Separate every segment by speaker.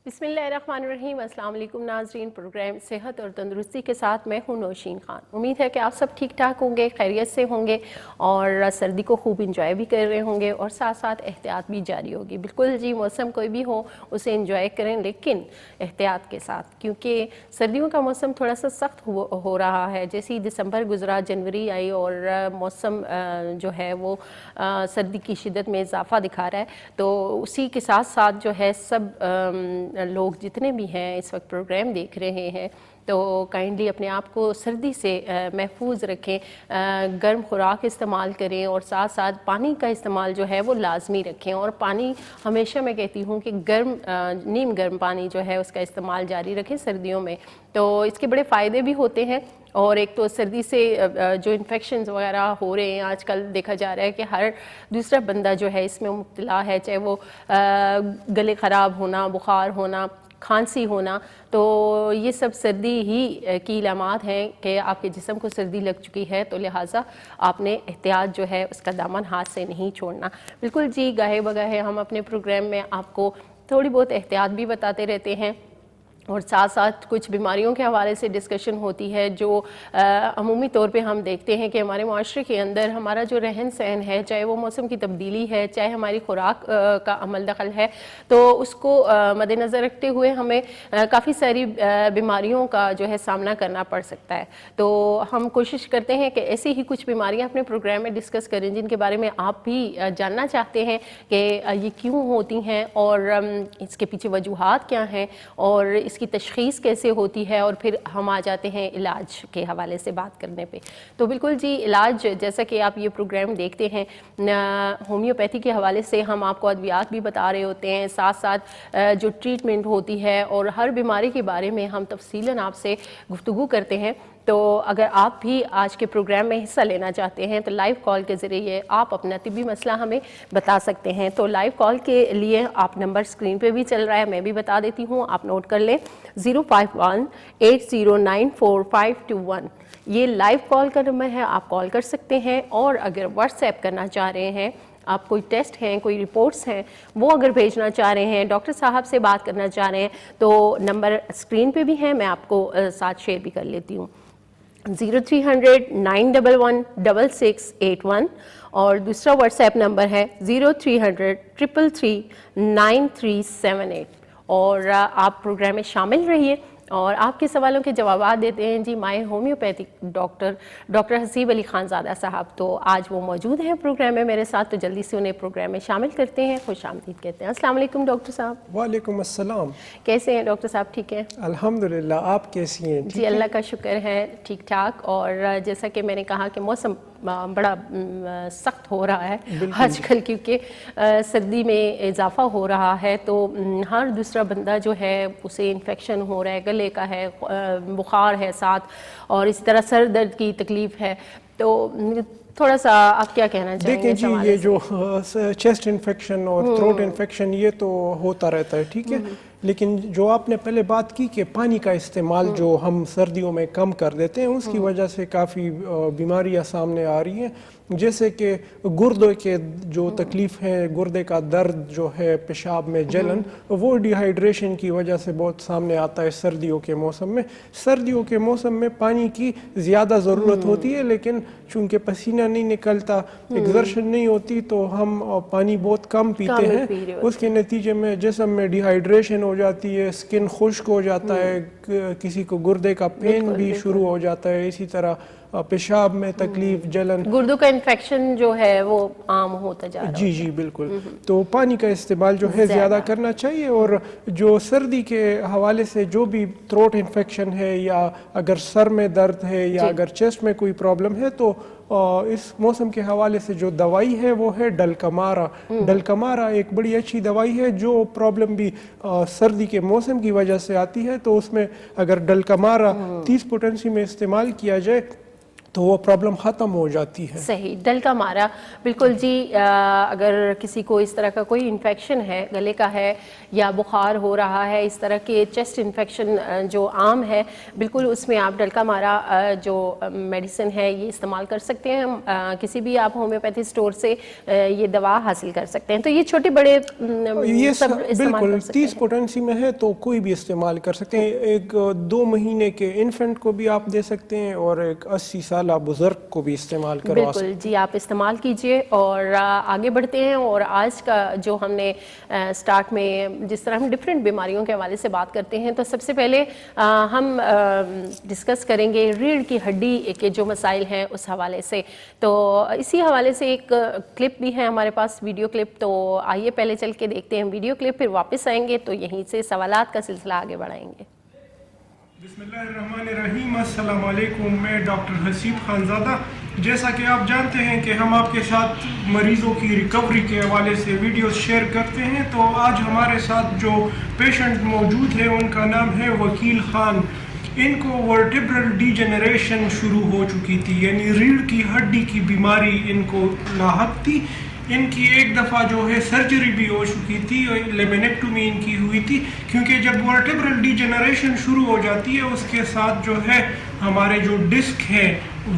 Speaker 1: بسم اللہ الرحمن الرحیم۔ السلام علیکم ناظرین، پروگرام صحت اور تندرستی کے ساتھ میں ہوں نوشین خان۔ امید ہے کہ آپ سب ٹھیک ٹھاک ہوں گے، خیریت سے ہوں گے اور سردی کو خوب انجوائے بھی کر رہے ہوں گے اور ساتھ ساتھ احتیاط بھی جاری ہوگی۔ بالکل جی، موسم کوئی بھی ہو اسے انجوائے کریں لیکن احتیاط کے ساتھ، کیونکہ سردیوں کا موسم تھوڑا سا سخت ہو رہا ہے۔ جیسے دسمبر گزرا، جنوری آئی اور موسم جو ہے وہ سردی کی شدت میں اضافہ دکھا رہا ہے، تو اسی کے ساتھ ساتھ جو ہے سب لوگ جتنے بھی ہیں اس وقت پروگرام دیکھ رہے ہیں تو کائنڈلی اپنے آپ کو سردی سے محفوظ رکھیں، گرم خوراک استعمال کریں اور ساتھ ساتھ پانی کا استعمال جو ہے وہ لازمی رکھیں۔ اور پانی ہمیشہ میں کہتی ہوں کہ نیم گرم پانی جو ہے اس کا استعمال جاری رکھیں سردیوں میں، تو اس کے بڑے فائدے بھی ہوتے ہیں۔ اور ایک تو سردی سے جو انفیکشنز وغیرہ ہو رہے ہیں آج کل دیکھا جا رہا ہے کہ ہر دوسرا بندہ جو ہے اس میں مبتلا ہے، چاہے وہ گلے خراب ہونا، بخار ہونا، کھانسی ہونا، تو یہ سب سردی ہی کی علامات ہیں کہ آپ کے جسم کو سردی لگ چکی ہے، تو لہٰذا آپ نے احتیاط جو ہے اس کا دامن ہاتھ سے نہیں چھوڑنا۔ بالکل جی، گاہے بگاہے ہم اپنے پروگرام میں آپ کو تھوڑی بہت احتیاط بھی بتاتے رہتے ہیں اور ساتھ ساتھ کچھ بیماریوں کے حوالے سے ڈسکشن ہوتی ہے جو عمومی طور پہ ہم دیکھتے ہیں کہ ہمارے معاشرے کے اندر ہمارا جو رہن سہن ہے، چاہے وہ موسم کی تبدیلی ہے، چاہے ہماری خوراک کا عمل دخل ہے، تو اس کو مد نظر رکھتے ہوئے ہمیں کافی ساری بیماریوں کا جو ہے سامنا کرنا پڑ سکتا ہے۔ تو ہم کوشش کرتے ہیں کہ ایسی ہی کچھ بیماریاں اپنے پروگرام میں ڈسکس کریں جن کے بارے میں آپ بھی جاننا چاہتے ہیں کہ یہ کیوں ہوتی ہیں اور اس کے پیچھے وجوہات کیا ہیں اور اس کی تشخیص کیسے ہوتی ہے، اور پھر ہم آ جاتے ہیں علاج کے حوالے سے بات کرنے پہ۔ تو بالکل جی، علاج جیسا کہ آپ یہ پروگرام دیکھتے ہیں، ہومیوپیتھی کے حوالے سے ہم آپ کو ادویات بھی بتا رہے ہوتے ہیں، ساتھ ساتھ جو ٹریٹمنٹ ہوتی ہے اور ہر بیماری کے بارے میں ہم تفصیلاً آپ سے گفتگو کرتے ہیں۔ تو اگر آپ بھی آج کے پروگرام میں حصہ لینا چاہتے ہیں تو لائیو کال کے ذریعے آپ اپنا طبی مسئلہ ہمیں بتا سکتے ہیں۔ تو لائیو کال کے لیے آپ نمبر اسکرین پہ بھی چل رہا ہے، میں بھی بتا دیتی ہوں، آپ نوٹ کر لیں 051-8094-521۔ یہ لائیو کال کا نمبر ہے، آپ کال کر سکتے ہیں۔ اور اگر واٹس ایپ کرنا چاہ رہے ہیں، آپ کوئی ٹیسٹ ہیں، کوئی رپورٹس ہیں وہ اگر بھیجنا چاہ رہے ہیں، ڈاکٹر صاحب سے بات کرنا چاہ رہے ہیں، تو نمبر اسکرین پہ بھی ہے، میں آپ کو ساتھ شیئر بھی کر لیتی ہوں، 0300-911-6681۔ اور دوسرا واٹس ایپ نمبر ہے 0300-333-9378۔ اور آپ پروگرام میں شامل رہیے اور آپ کے سوالوں کے جوابات دیتے ہیں جی ماہر ہومیوپیتھک ڈاکٹر حسیب علی خان زادہ صاحب۔ تو آج وہ موجود ہیں پروگرام میں میرے ساتھ، تو جلدی سے انہیں پروگرام میں شامل کرتے ہیں، خوش آمدید کہتے ہیں۔ السلام علیکم ڈاکٹر صاحب۔
Speaker 2: وعلیکم السلام۔
Speaker 1: کیسے ہیں ڈاکٹر صاحب؟ ٹھیک ہیں
Speaker 2: الحمدللہ، آپ کیسی ہیں؟
Speaker 1: جی اللہ کا شکر ہے، ٹھیک ٹھاک۔ اور جیسا کہ میں نے کہا کہ موسم بڑا سخت ہو رہا ہے آج کل، کیونکہ سردی میں اضافہ ہو رہا ہے، تو ہر دوسرا بندہ جو ہے اسے انفیکشن ہو رہا ہے، گلے کا ہے، بخار ہے ساتھ، اور اسی طرح سر درد کی تکلیف ہے۔ تو تھوڑا سا آپ کیا کہنا چاہیں گے؟
Speaker 2: دیکھیں جی، یہ جو چیسٹ انفیکشن اور تھروٹ انفیکشن یہ تو ہوتا رہتا ہے، ٹھیک ہے، لیکن جو آپ نے پہلے بات کی کہ پانی کا استعمال جو ہم سردیوں میں کم کر دیتے ہیں، اس کی وجہ سے کافی بیماریاں سامنے آ رہی ہیں، جیسے کہ گردے کے جو تکلیف ہے، گردے کا درد جو ہے، پیشاب میں جلن، وہ ڈی ہائیڈریشن کی وجہ سے بہت سامنے آتا ہے سردیوں کے موسم میں۔ سردیوں کے موسم میں پانی کی زیادہ ضرورت ہوتی ہے، لیکن چونکہ پسینہ نہیں نکلتا، ایگزرشن نہیں ہوتی، تو ہم پانی بہت کم پیتے ہیں۔ اس کے نتیجے میں جسم میں ڈی ہائیڈریشن ہو جاتی ہے، سکن خشک ہو جاتا ہے، کسی کو گردے کا پین بھی شروع ہو جاتا ہے، اسی طرح پیشاب میں تکلیف، جلن،
Speaker 1: گردوں کا انفیکشن جو ہے وہ عام ہوتا جا رہا ہے۔
Speaker 2: جی جی بالکل۔ تو پانی کا استعمال جو ہے زیادہ کرنا چاہیے۔ اور جو سردی کے حوالے سے جو بھی تھروٹ انفیکشن ہے، یا اگر سر میں درد ہے، یا اگر چیسٹ میں کوئی پرابلم ہے، تو اس موسم کے حوالے سے جو دوائی ہے وہ ہے ڈلکمارا۔ ڈلکمارا ایک بڑی اچھی دوائی ہے، جو پرابلم بھی سردی کے موسم کی وجہ سے آتی ہے، تو اس میں اگر ڈلکمارا 30 پوٹنسی میں استعمال کیا جائے تو وہ پرابلم ختم ہو جاتی ہے.
Speaker 1: صحیح، ڈل کا مارا بالکل جی. اگر کسی کو اس طرح کا کوئی انفیکشن ہے، گلے کا ہے یا بخار ہو رہا ہے، اس طرح کے چیسٹ انفیکشن جو عام ہے، بالکل اس میں آپ ڈل کا مارا جو میڈیسن ہے یہ استعمال کر سکتے ہیں. کسی بھی آپ ہومیوپیتھی اسٹور سے یہ دوا حاصل کر سکتے ہیں. تو یہ چھوٹے بڑے
Speaker 2: یہ
Speaker 1: سب استعمال
Speaker 2: بالکل
Speaker 1: کر سکتے ہیں.
Speaker 2: 30 پوٹینسی میں ہے تو کوئی بھی استعمال کر سکتے ہیں. ایک 2 مہینے کے انفنٹ کو بھی آپ دے سکتے ہیں اور ایک 80 سالہ بزرگ کو بھی استعمال کروا سکتے ہیں.
Speaker 1: بالکل جی، آپ استعمال کیجئے. اور آگے بڑھتے ہیں. اور آج کا جو ہم نے سٹارٹ میں جس طرح ہم ڈیفرنٹ بیماریوں کے حوالے سے بات کرتے ہیں، تو سب سے پہلے ہم ڈسکس کریں گے ریڑھ کی ہڈی کے جو مسائل ہیں اس حوالے سے. تو اسی حوالے سے ایک کلپ بھی ہے ہمارے پاس، ویڈیو کلپ. تو آئیے پہلے چل کے دیکھتے ہیں ویڈیو کلپ، پھر واپس آئیں گے تو یہیں سے سوالات کا سلسلہ آگے بڑھائیں گے.
Speaker 2: بسم اللہ الرحمن الرحیم. السلام علیکم. میں ڈاکٹر حسیب خانزادہ. جیسا کہ آپ جانتے ہیں کہ ہم آپ کے ساتھ مریضوں کی ریکوری کے حوالے سے ویڈیوز شیئر کرتے ہیں. تو آج ہمارے ساتھ جو پیشنٹ موجود ہے ان کا نام ہے وکیل خان. ان کو ورٹیبرل ڈیجنریشن شروع ہو چکی تھی، یعنی ریڑھ کی ہڈی کی بیماری ان کو لاحق تھی. ان کی ایک دفعہ جو ہے سرجری بھی ہو چکی تھی، لیمینیکٹومی ان کی ہوئی تھی. کیونکہ جب ورٹیبرل ڈیجنریشن شروع ہو جاتی ہے اس کے ساتھ جو ہے ہمارے جو ڈسک ہیں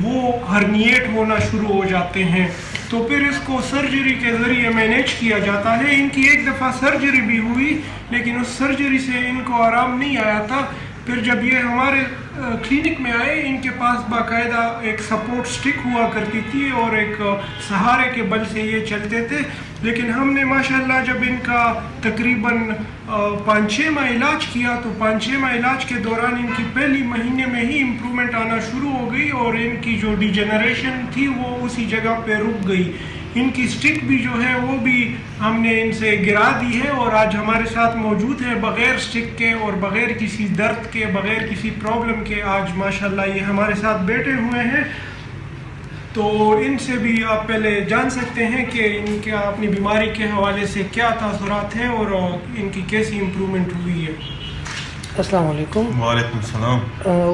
Speaker 2: وہ ہرنیٹ ہونا شروع ہو جاتے ہیں. تو پھر اس کو سرجری کے ذریعے مینیج کیا جاتا ہے. ان کی ایک دفعہ سرجری بھی ہوئی لیکن اس سرجری سے ان کو آرام نہیں آیا تھا. پھر جب یہ ہمارے کلینک میں آئے، ان کے پاس باقاعدہ ایک سپورٹ سٹک ہوا کرتی تھی اور ایک سہارے کے بل سے یہ چلتے تھے. لیکن ہم نے ماشاءاللہ جب ان کا تقریباً 5-6 ماہ علاج کیا تو 5-6 ماہ علاج کے دوران ان کی پہلی مہینے میں ہی امپرومنٹ آنا شروع ہو گئی اور ان کی جو ڈیجنریشن تھی وہ اسی جگہ پہ رک گئی. ان کی سٹک بھی جو ہے وہ بھی ہم نے ان سے گرا دی ہے اور آج ہمارے ساتھ موجود ہے بغیر سٹک کے اور بغیر کسی درد کے، بغیر کسی پرابلم کے. آج ماشاءاللہ یہ ہمارے ساتھ بیٹھے ہوئے ہیں. تو ان سے بھی آپ پہلے جان سکتے ہیں کہ ان کے اپنی بیماری کے حوالے سے کیا تاثرات ہیں اور ان کی کیسی امپرومنٹ ہوئی ہے.
Speaker 3: السلام علیکم.
Speaker 4: وعلیکم السلام.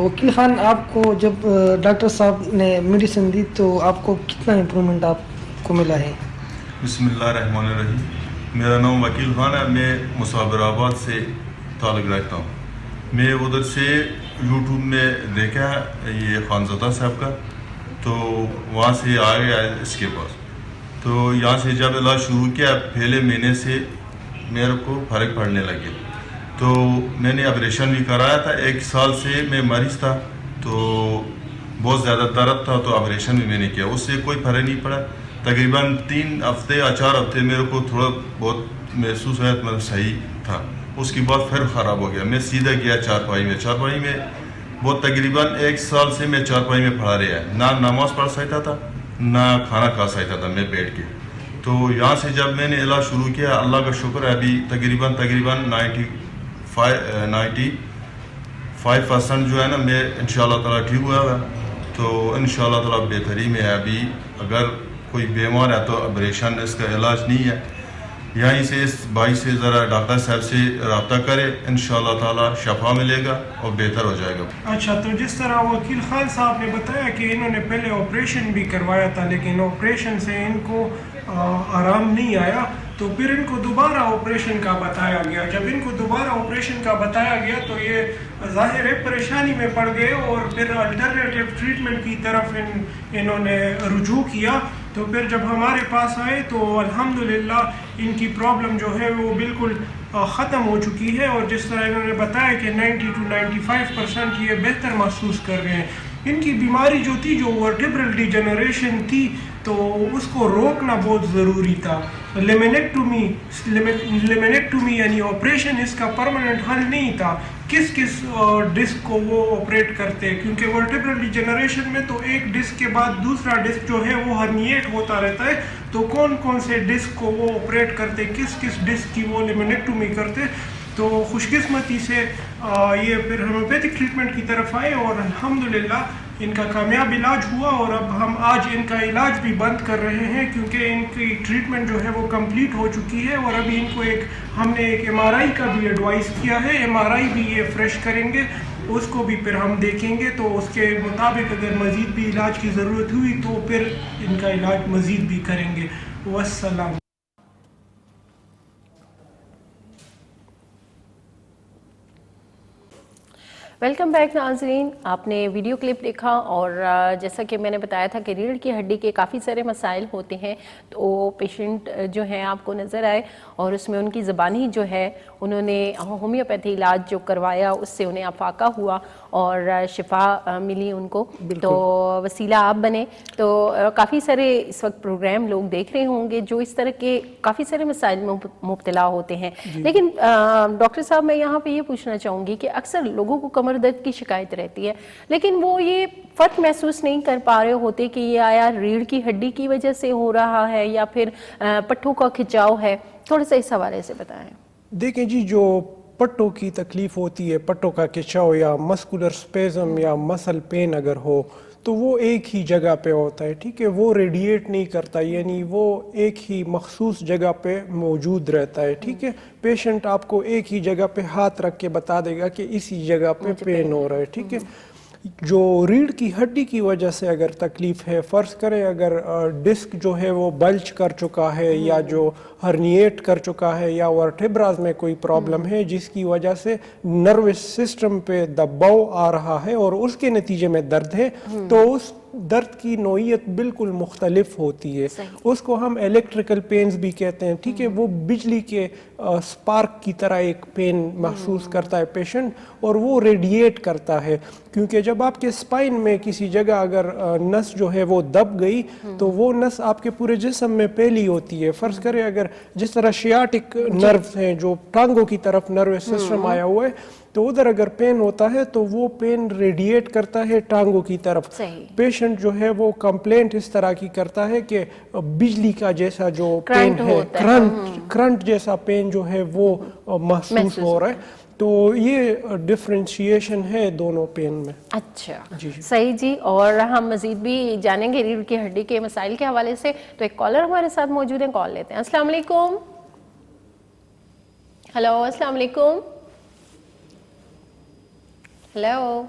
Speaker 3: وکیل خان، آپ کو جب ڈاکٹر صاحب نے میڈیسن دی تو آپ کو کتنا امپرومنٹ آپ کو ملا ہے؟
Speaker 4: بسم اللہ الرحمن الرحیم. میرا نام وکیل خان ہے. میں مسابر آباد سے تعلق رکھتا ہوں. میں ادھر سے یوٹیوب میں دیکھا یہ خانزادہ صاحب کا، تو وہاں سے آ گیا اس کے پاس. تو یہاں سے جب علاج شروع کیا پہلے مہینے سے میرے کو فرق پڑنے لگے. تو میں نے آپریشن بھی کرایا تھا. 1 سال سے میں مریض تھا تو بہت زیادہ درد تھا، تو آپریشن بھی میں نے کیا، اس سے کوئی فرق نہیں پڑا. تقریباً 3 ہفتے یا 4 ہفتے میرے کو تھوڑا بہت محسوس ہوا، مطلب صحیح تھا. اس کے بعد پھر خراب ہو گیا. میں سیدھا گیا چارپائی میں بہت تقریباً 1 سال سے میں چارپائی میں پڑھا رہا ہے. نہ نماز پڑھ سکتا تھا نہ کھانا کھا سکتا تھا میں بیٹھ کے. تو یہاں سے جب میں نے علاج شروع کیا، اللہ کا شکر ہے ابھی تقریباً 95% جو ہے نا میں انشاءاللہ تعالیٰ ٹھیک ہوا ہے. تو انشاءاللہ تعالیٰ بہتری میں ہے. ابھی اگر کوئی بیمار ہے تو آپریشن اس کا علاج نہیں ہے. یہیں سے اس بھائی سے ذرا ڈاکٹر صاحب سے رابطہ کرے، انشاءاللہ تعالیٰ شفا ملے گا اور بہتر ہو جائے گا.
Speaker 2: اچھا، تو جس طرح وکیل خان صاحب نے بتایا کہ انہوں نے پہلے آپریشن بھی کروایا تھا لیکن آپریشن سے ان کو آرام نہیں آیا، تو پھر ان کو دوبارہ آپریشن کا بتایا گیا. جب ان کو دوبارہ آپریشن کا بتایا گیا تو یہ ظاہر ہے پریشانی میں پڑ گئے اور پھر الٹرنیٹیو ٹریٹمنٹ کی طرف انہوں نے رجوع کیا. تو پھر جب ہمارے پاس آئے تو الحمدللہ ان کی پرابلم جو ہے وہ بالکل ختم ہو چکی ہے اور جس طرح انہوں نے بتایا کہ 90 to 95% یہ بہتر محسوس کر رہے ہیں. ان کی بیماری جو تھی، جو ورٹیبرل ڈیجنریشن تھی، تو اس کو روکنا بہت ضروری تھا. لیمینیکٹومی یعنی آپریشن اس کا پرماننٹ حل نہیں تھا. کس ڈسک کو وہ آپریٹ کرتے، کیونکہ ورٹیبرل ڈیجنریشن میں تو ایک ڈسک کے بعد دوسرا ڈسک جو ہے وہ ہرنیٹ ہوتا رہتا ہے. تو کون سے ڈسک کو وہ آپریٹ کرتے، کس ڈسک کی وہ لیمینیکٹومی کرتے. تو خوش قسمتی سے یہ پھر ہومیوپیتھک ٹریٹمنٹ کی طرف آئے اور الحمدللہ ان کا کامیاب علاج ہوا اور اب ہم آج ان کا علاج بھی بند کر رہے ہیں کیونکہ ان کی ٹریٹمنٹ جو ہے وہ کمپلیٹ ہو چکی ہے اور ابھی ان کو ہم نے ایک MRI کا بھی ایڈوائز کیا ہے. MRI بھی یہ فریش کریں گے, اس کو بھی پھر ہم دیکھیں گے تو اس کے مطابق اگر مزید بھی علاج کی ضرورت ہوئی تو پھر ان کا علاج مزید بھی کریں گے. والسلام.
Speaker 1: ویلکم بیک ناظرین. آپ نے ویڈیو کلپ دیکھا اور جیسا کہ میں نے بتایا تھا کہ ریڑھ کی ہڈی کے کافی سارے مسائل ہوتے ہیں, تو پیشنٹ جو ہیں آپ کو نظر آئے اور اس میں ان کی زبانی جو ہے انہوں نے ہومیوپیتھی علاج جو کروایا اس سے انہیں افاقہ ہوا اور شفا ملی ان کو. تو وسیلہ آپ بنے. تو کافی سارے اس وقت پروگرام لوگ دیکھ رہے ہوں گے جو اس طرح کے کافی سارے مسائل میں مبتلا ہوتے ہیں. لیکن ڈاکٹر صاحب میں یہاں پہ یہ پوچھنا چاہوں گی کہ اکثر لوگوں کو کمر درد کی شکایت رہتی ہے لیکن وہ یہ فرق محسوس نہیں کر پا رہے ہوتے کہ یہ آیا ریڑھ کی ہڈی کی وجہ سے ہو رہا ہے یا پھر پٹھوں کا کھچاؤ ہے. تھوڑا سا اس حوالے سے بتائیں.
Speaker 2: دیکھیں جی, جو پٹوں کی تکلیف ہوتی ہے, پٹوں کا کھچاؤ یا مسکولر سپیزم یا مسل پین اگر ہو تو وہ ایک ہی جگہ پہ ہوتا ہے, ٹھیک ہے. وہ ریڈیٹ نہیں کرتا, یعنی وہ ایک ہی مخصوص جگہ پہ موجود رہتا ہے, ٹھیک ہے. پیشنٹ آپ کو ایک ہی جگہ پہ ہاتھ رکھ کے بتا دے گا کہ اسی جگہ پہ پین ہو رہا ہے, ٹھیک ہے. جو ریڑھ کی ہڈی کی وجہ سے اگر تکلیف ہے, فرض کریں اگر ڈسک جو ہے وہ بلج کر چکا ہے یا جو ہرنیٹ کر چکا ہے یا ورٹیبراز میں کوئی پرابلم ہے جس کی وجہ سے نروس سسٹم پہ دباؤ آ رہا ہے اور اس کے نتیجے میں درد ہے, تو اس درد کی نوعیت بالکل مختلف ہوتی ہے. اس کو ہم الیکٹریکل پینز بھی کہتے ہیں, ٹھیک ہے. وہ بجلی کے سپارک کی طرح ایک پین محسوس کرتا ہے پیشنٹ اور وہ ریڈیٹ کرتا ہے, کیونکہ جب آپ کے سپائن میں کسی جگہ اگر نس جو ہے وہ دب گئی تو وہ نس آپ کے پورے جسم میں پھیلی ہوتی ہے. فرض کریں اگر جس طرح شیاٹک نروز ہیں جو ٹانگوں کی طرف نروس سسٹم آیا ہوا ہے, تو ادھر اگر پین ہوتا ہے تو وہ پین ریڈیٹ کرتا ہے ٹانگوں کی طرف. پیشنٹ جو ہے وہ کمپلینٹ اس طرح کی کرتا ہے کہ بجلی کا جیسا جو پین ہے, کرنٹ جیسا پین جو ہے وہ محسوس ہو رہا ہے. تو یہ ڈفرینشیشن ہے دونوں پین میں.
Speaker 1: اچھا صحیح جی. اور ہم مزید بھی جانیں گے ریڑھ کی ہڈی کے مسائل کے حوالے سے. تو ایک کالر ہمارے ساتھ موجود ہیں, کال لیتے ہیں. السلام علیکم. ہلو, السلام علیکم. ہیلو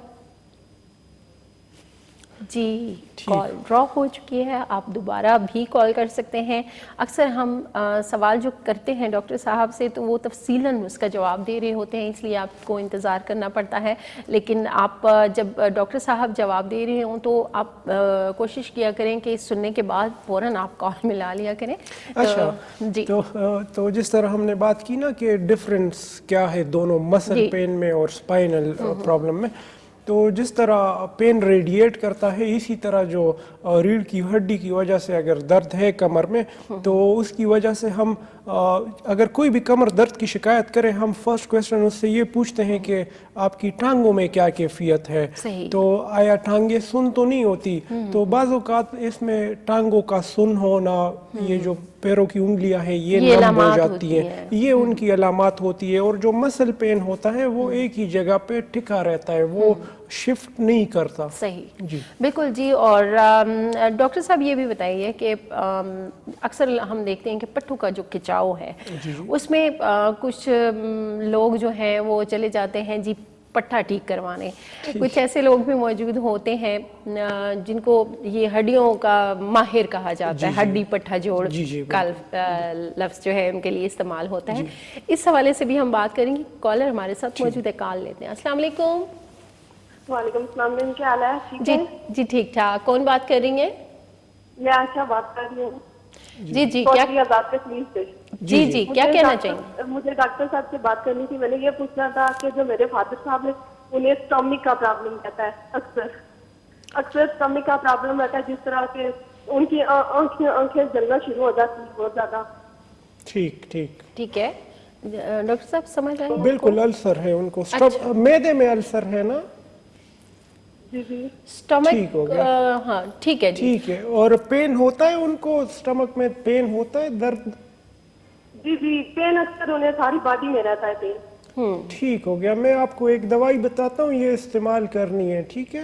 Speaker 1: جی, کال ڈراپ ہو چکی ہے, آپ دوبارہ بھی کال کر سکتے ہیں. اکثر ہم سوال جو کرتے ہیں ڈاکٹر صاحب سے تو وہ تفصیلاً اس کا جواب دے رہے ہوتے ہیں, اس لیے آپ کو انتظار کرنا پڑتا ہے. لیکن آپ جب ڈاکٹر صاحب جواب دے رہے ہوں تو آپ کوشش کیا کریں کہ سننے کے بعد فوراً آپ کال ملا لیا کریں.
Speaker 2: اچھا
Speaker 1: جی,
Speaker 2: تو جس طرح ہم نے بات کی نا کہ ڈفرینس کیا ہے دونوں مسل پین میں اور اسپائنل پرابلم میں, تو جس طرح پین ریڈیٹ کرتا ہے اسی طرح جو ریڑھ کی ہڈی کی وجہ سے اگر درد ہے کمر میں تو اس کی وجہ سے ہم اگر کوئی بھی کمر درد کی شکایت کرے, ہم فرسٹ کویسچن اس سے یہ پوچھتے ہیں کہ آپ کی ٹانگوں میں کیا کیفیت ہے, تو آیا ٹانگیں سن تو نہیں ہوتی. تو بعض اوقات اس میں ٹانگوں کا سن ہونا, یہ جو پیروں کی انگلیاں ہیں یہ نم ہو جاتی ہیں, یہ ان کی علامات ہوتی ہے. اور جو مسل پین ہوتا ہے وہ ایک ہی جگہ پہ ٹکا رہتا ہے, وہ شفٹ نہیں کرتا.
Speaker 1: صحیح جی, بالکل جی. اور ڈاکٹر صاحب یہ بھی بتائیے کہ اکثر ہم دیکھتے ہیں کہ پٹھوں کا جو کھچاؤ ہے اس میں کچھ لوگ جو ہیں وہ چلے جاتے ہیں جی پٹھا ٹھیک کروانے. کچھ ایسے لوگ بھی موجود ہوتے ہیں جن کو یہ ہڈیوں کا ماہر کہا جاتا ہے, ہڈی پٹھا جوڑ کا لفظ جو ہے ان کے لیے استعمال ہوتا ہے. اس حوالے سے بھی ہم بات کریں گے. کالر ہمارے ساتھ موجود ہے, کال لیتے ہیں. السلام علیکم.
Speaker 5: وعلیکم السلام. کیا حال ہے؟
Speaker 1: جی جی ٹھیک ٹھاک. کون بات کر رہی ہیں؟
Speaker 5: میں عائشہ بات کر رہی ہوں.
Speaker 1: جی جی, کیا جی جی کیا کہنا چاہیے؟
Speaker 5: مجھے ڈاکٹر صاحب سے بات کرنی تھی. میں نے یہ پوچھنا تھا کہ جو میرے فادر صاحب نے انہیں اسٹمک کا پرابلم رہتا ہے, اکثر اسٹمک کا پرابلم رہتا ہے, جس طرح کہ ان کی آنکھیں جلنا شروع ہو جاتی ہیں بہت زیادہ.
Speaker 2: ٹھیک
Speaker 1: ہے ڈاکٹر صاحب, سمجھ آئے؟
Speaker 2: بالکل السر ہے ان کو, معدے میں السر ہے نا.
Speaker 5: جی
Speaker 1: اسٹمک, ہاں ٹھیک ہے جی,
Speaker 2: ٹھیک ہے. اور پین ہوتا ہے ان کو, اسٹمک میں پین ہوتا ہے, درد؟
Speaker 5: جی پین اکثر انہیں ساری باڈی میں رہتا ہے پین.
Speaker 2: ٹھیک ہو گیا. میں آپ کو ایک دوائی بتاتا ہوں, یہ استعمال کرنی ہے, ٹھیک ہے.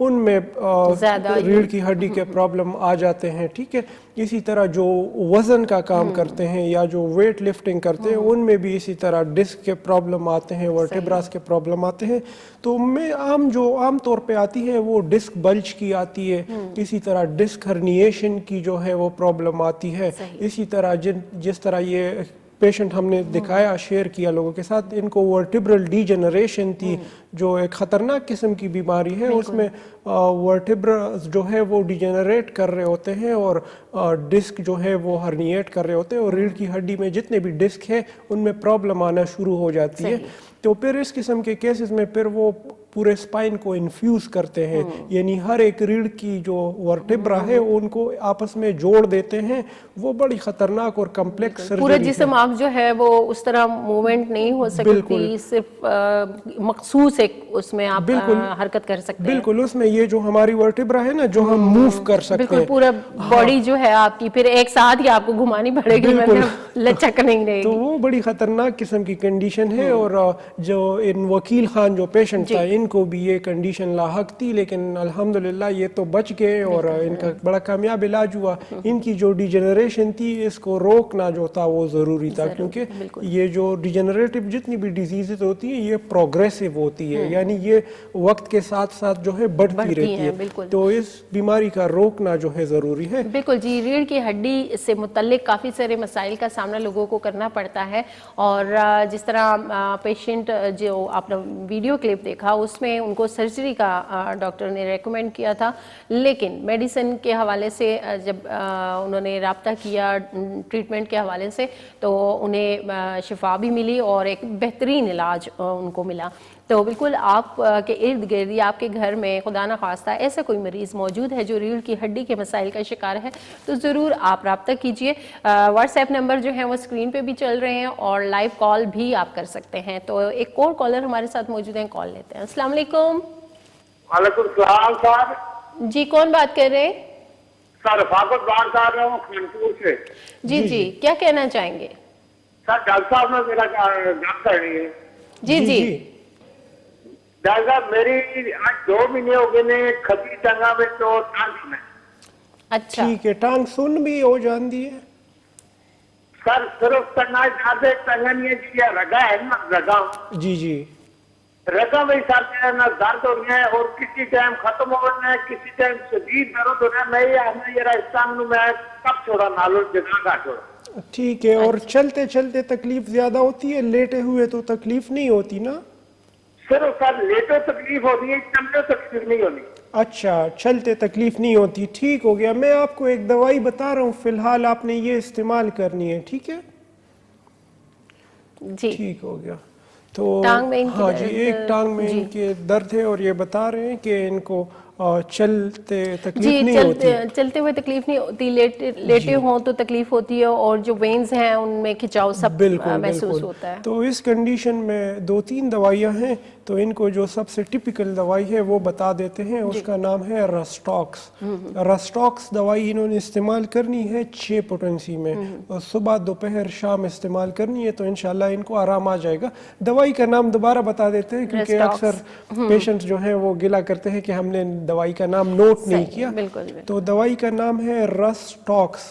Speaker 2: ان میں
Speaker 1: زیادہ
Speaker 2: ریڑھ کی ہڈی کے پرابلم آ جاتے ہیں. ٹھیک ہے, اسی طرح جو وزن کا کام کرتے ہیں یا جو ویٹ لفٹنگ کرتے ہیں ان میں بھی اسی طرح ڈسک کے پرابلم آتے ہیں, ورٹیبراس کے پرابلم آتے ہیں. تو میں عام طور پہ آتی ہے وہ ڈسک بلج کی آتی ہے, اسی طرح ڈسک ہرنیشن کی جو ہے وہ پرابلم آتی ہے. اسی طرح جس طرح یہ پیشنٹ ہم نے دکھایا, شیئر کیا لوگوں کے ساتھ, ان کو ورٹیبرل ڈی جنریشن تھی جو ایک خطرناک قسم کی بیماری ہے. اس میں ورٹیبرز جو ہے وہ ڈیجنریٹ کر رہے ہوتے ہیں اور ڈسک جو ہے وہ ہرنیٹ کر رہے ہوتے ہیں, اور ریڑھ کی ہڈی میں جتنے بھی ڈسک ہے ان میں پرابلم آنا شروع ہو جاتی ہے. تو پھر اس قسم کے کیسز میں پھر وہ پورے سپائن کو انفیوز کرتے ہیں, یعنی ہر ایک ریڑھ کی جو ورٹیبرا ہے ان کو آپس میں جوڑ دیتے ہیں. وہ بڑی خطرناک اور کمپلیکس سرجری
Speaker 1: پورا جسم آپ جو ہے وہ اس طرح موومنٹ نہیں ہو سکتی, صرف مخصوص ایک اس میں آپ حرکت کر سکتے ہیں.
Speaker 2: بالکل, اس میں یہ جو ہماری ورٹیبرا ہے نا جو ہم موو کر سکتے ہیں,
Speaker 1: بالکل پورا باڈی جو ہے آپ کی پھر ایک ساتھ ہی آپ کو گھمانی پڑے گی, لچک نہیں رہے گی.
Speaker 2: تو وہ بڑی خطرناک قسم کی کنڈیشن ہے. اور جو ان وکیل خان جو پیشنٹ تھا ان کو بھی یہ کنڈیشن لاحق تھی, لیکن الحمدللہ یہ تو بچ گئے اور ان کا بڑا کامیاب علاج ہوا. ان کی جو ڈیجنریشن تھی اس کو روکنا جو تھا وہ ضروری تھا, کیونکہ یہ جو ڈیجنریٹو جتنی بھی ڈیزیزز ہوتی ہیں یہ پروگریسو ہوتی ہے, یعنی یہ وقت کے ساتھ ساتھ جو ہے بڑھتی رہتی ہے. تو اس بیماری کا روکنا جو ہے ضروری ہے.
Speaker 1: بالکل جی, ریڑھ کی ہڈی سے متعلق کافی سارے مسائل کا سامنا لوگوں کو کرنا پڑتا ہے. اور جس طرح پیشنٹ جو آپ نے ویڈیو کلپ دیکھا اس میں ان کو سرجری کا ڈاکٹر نے ریکمینڈ کیا تھا, لیکن میڈیسن کے حوالے سے جب انہوں نے رابطہ کیا ٹریٹمنٹ کے حوالے سے تو انہیں شفا بھی ملی اور ایک بہترین علاج ان کو ملا. تو بالکل آپ کے ارد گرد یا آپ کے گھر میں خدا نخواستہ ایسا کوئی مریض موجود ہے جو ریڑھ کی ہڈی کے مسائل کا شکار ہے تو ضرور آپ رابطہ کیجئے. واٹس ایپ نمبر جو ہیں وہ اسکرین پہ بھی چل رہے ہیں اور لائیو کال بھی آپ کر سکتے ہیں. تو ایک اور کالر ہمارے ساتھ موجود ہیں, کال لیتے ہیں. السلام علیکم.
Speaker 6: وعلیکم السلام صاحب.
Speaker 1: جی کون بات کر رہے ہیں؟
Speaker 6: سر رفاقت بات کر رہا ہوں خانپور سے.
Speaker 1: جی کیا کہنا چاہیں گے؟
Speaker 6: سر ڈاکٹر صاحب نے میرا جان کرنی ہے.
Speaker 1: جی
Speaker 6: ڈاکٹر صاحب میری آج 2 مہینے ہو گئے نے کھبی ٹانگا میں تو ٹانگ میں.
Speaker 1: اچھا
Speaker 2: ٹھیک ہے, ٹانگ سن بھی ہو جاندی ہے
Speaker 6: سر, صرف ٹنگا زیادہ ٹنگا نہیں ہے جی, رگا ہے نا رگا.
Speaker 2: جی
Speaker 6: رگا میں سر میں درد ہو رہا ہے اور کسی ٹائم ختم ہو رہا ہے, کسی ٹائم شدید درد ہو رہا ہے. میں یہ راجستھان میں کب چھوڑا نالو جگہ کا چھوڑا.
Speaker 2: ٹھیک ہے, اور چلتے چلتے تکلیف زیادہ ہوتی ہے, لیٹے ہوئے تو تکلیف نہیں ہوتی نا؟
Speaker 6: صرف سر لیٹو تکلیف ہوتی ہے, چلتے تکلیف نہیں ہوتی.
Speaker 2: اچھا, چلتے تکلیف نہیں ہوتی. ٹھیک ہو گیا, میں آپ کو ایک دوائی بتا رہا ہوں, فی الحال آپ نے یہ استعمال کرنی ہے. ٹھیک ہے
Speaker 1: جی,
Speaker 2: ٹھیک ہو گیا. تو
Speaker 1: ہاں
Speaker 2: جی, ایک ٹانگ میں ان کے درد ہے اور یہ بتا رہے ہیں کہ ان کو چلتے تکلیف نہیں ہوتی.
Speaker 1: چلتے ہوئے تکلیف نہیں ہوتی, لیٹے ہوں تو تکلیف ہوتی ہے اور جو وینز ہیں ان میں کھچاؤ سب محسوس ہوتا ہے.
Speaker 2: تو اس کنڈیشن میں 2-3 دوائیاں ہیں, تو ان کو جو سب سے ٹپیکل دوائی ہے وہ بتا دیتے ہیں. اس کا نام ہے رسٹاکس. رسٹاکس دوائی انہوں نے استعمال کرنی ہے 6 پوٹنسی میں, اور صبح دوپہر شام استعمال کرنی ہے, تو انشاءاللہ ان کو آرام آ جائے گا. دوائی کا نام دوبارہ بتا دیتے ہیں کیونکہ اکثر پیشنٹ جو ہیں وہ گلہ کرتے ہیں کہ ہم نے دوائی کا نام نوٹ نہیں کیا. تو دوائی کا نام ہے رسٹاکس.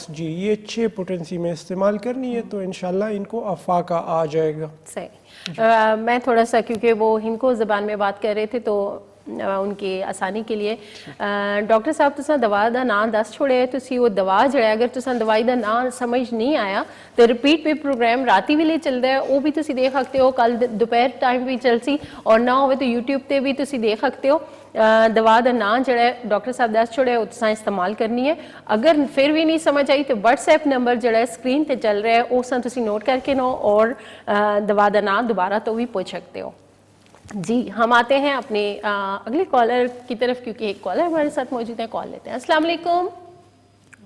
Speaker 2: جی, یہ 6 پوٹنسی میں استعمال کرنی ہے, تو انشاءاللہ ان کو افاقہ آ جائے گا.
Speaker 1: صحیح. میں تھوڑا سا کیونکہ وہ ہندکو زبان میں بات کر رہے تھے تو ان کی آسانی کے لیے ڈاکٹر صاحب تساں دوا دا نام دس چھوڑے, تسی وہ دوا جڑا اگر تساں دوائی دا نام سمجھ نہیں آیا تو رپیٹ پہ پروگرام راتی ویلے چلدا ہے, وہ بھی تسی دیکھ سکتے ہو. کل دوپہر ٹائم بھی چلسی, اور نہ ہوئے تو یوٹیوب تے بھی تسی دیکھ سکتے ہو. دوا دا نام جڑا ہے ڈاکٹر صاحب دس چھوڑے وہ تساں استعمال کرنی ہے. اگر پھر بھی نہیں سمجھ آئی تو واٹس ایپ نمبر جڑا ہے اسکرین تے چل رہا ہے وہ تسی نوٹ کر کے نو, اور دوا دا نام دوبارہ تو بھی پوچھ سکتے ہو. جی, ہم آتے ہیں اپنے اگلے کالر کی طرف, کیونکہ ایک کالر ہمارے ساتھ موجود ہے. کال لیتے ہیں. السلام علیکم.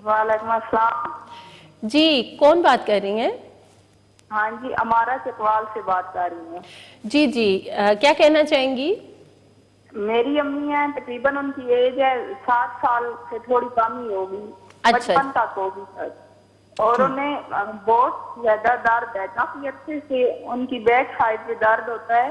Speaker 5: وعلیکم السلام.
Speaker 1: جی, کون بات کر رہی ہیں؟
Speaker 5: ہاں جی, امارا چکوال سے بات کر رہی ہیں.
Speaker 1: جی, کیا کہنا چاہیں گی؟
Speaker 5: میری امی ہیں, تقریباً ان کی ایج ہے 7 سال سے تھوڑی کم ہی ہوگی, 55 تک ہوگی, اور انہیں بہت زیادہ درد ہے, کافی عرصے سے ان کی بیک سائڈ پہ درد ہوتا ہے,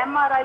Speaker 7: MRI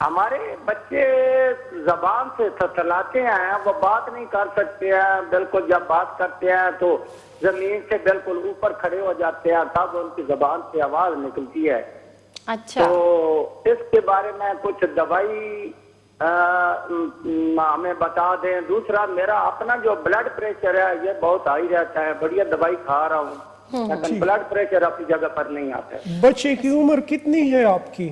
Speaker 6: ہمارے بچے زبان سے تھتلاتے ہیں, وہ بات نہیں کر سکتے ہیں, بالکل جب بات کرتے ہیں تو زمین سے بالکل اوپر کھڑے ہو جاتے ہیں, تب ان کی زبان سے آواز نکلتی ہے.
Speaker 1: اچھا,
Speaker 6: تو اس کے بارے میں کچھ دوائی ہمیں بتا دیں. دوسرا, میرا اپنا جو بلڈ پریشر ہے یہ بہت ہائی رہتا ہے, بڑھیا دوائی کھا رہا ہوں لیکن بلڈ پریشر اپنی جگہ پر نہیں آتا ہے.
Speaker 2: بچے کی عمر کتنی ہے آپ کی؟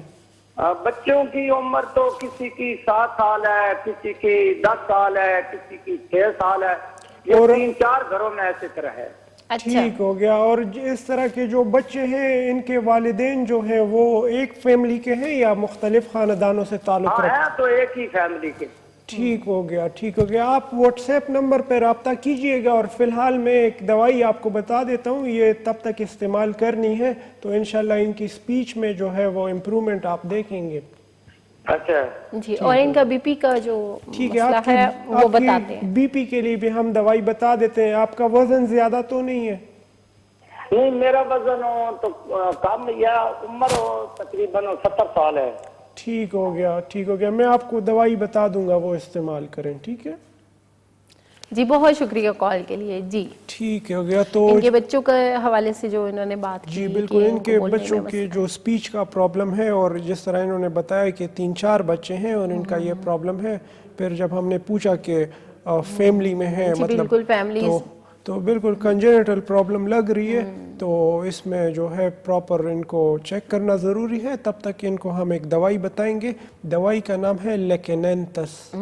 Speaker 6: بچوں کی عمر تو کسی کی 7 سال ہے, کسی کی 10 سال ہے, کسی کی 6 سال ہے. یہ 3-4 گھروں میں ایسے طرح ہے.
Speaker 2: ٹھیک ہو گیا. اور اس طرح کے جو بچے ہیں ان کے والدین جو ہیں وہ ایک فیملی کے ہیں یا مختلف خاندانوں سے تعلق رکھتے ہیں؟
Speaker 6: ہاں, تو ایک ہی فیملی کے.
Speaker 2: ٹھیک ہو گیا, ٹھیک ہو گیا. آپ واٹس ایپ نمبر پہ رابطہ کیجئے گا, اور فی الحال میں ایک دوائی آپ کو بتا دیتا ہوں, یہ تب تک استعمال کرنی ہے تو انشاءاللہ ان کی سپیچ میں جو ہے وہ امپرومنٹ آپ دیکھیں گے.
Speaker 6: اچھا
Speaker 1: جی, اور ان کا بی پی کا جو مسئلہ ہے وہ بتاتے ہیں.
Speaker 2: بی پی کے لیے بھی ہم دوائی بتا دیتے ہیں. آپ کا وزن زیادہ تو نہیں ہے؟
Speaker 6: نہیں, میرا وزن تو کم یا عمر تقریباً 70 سال ہے.
Speaker 2: ٹھیک ہو گیا, ٹھیک ہو گیا. میں آپ کو دوائی بتا دوں گا, وہ استعمال کریں. ٹھیک ہے
Speaker 1: جی, بہت شکریہ کال کے لیے. جی
Speaker 2: ٹھیک ہو گیا. تو
Speaker 1: ان کے بچوں کے حوالے سے جو انہوں نے بات کی,
Speaker 2: جی بالکل, ان کے بچوں کے جو سپیچ کا پرابلم ہے, اور جس طرح انہوں نے بتایا کہ 3-4 بچے ہیں اور ان کا یہ پرابلم ہے, پھر جب ہم نے پوچھا کہ فیملی میں ہے, مطلب تو بالکل کنجنٹل پرابلم لگ رہی ہے, تو اس میں جو ہے پراپر ان کو چیک کرنا ضروری ہے. تب تک ان کو ہم ایک دوائی بتائیں گے. دوائی کا نام ہے لیکیننتس.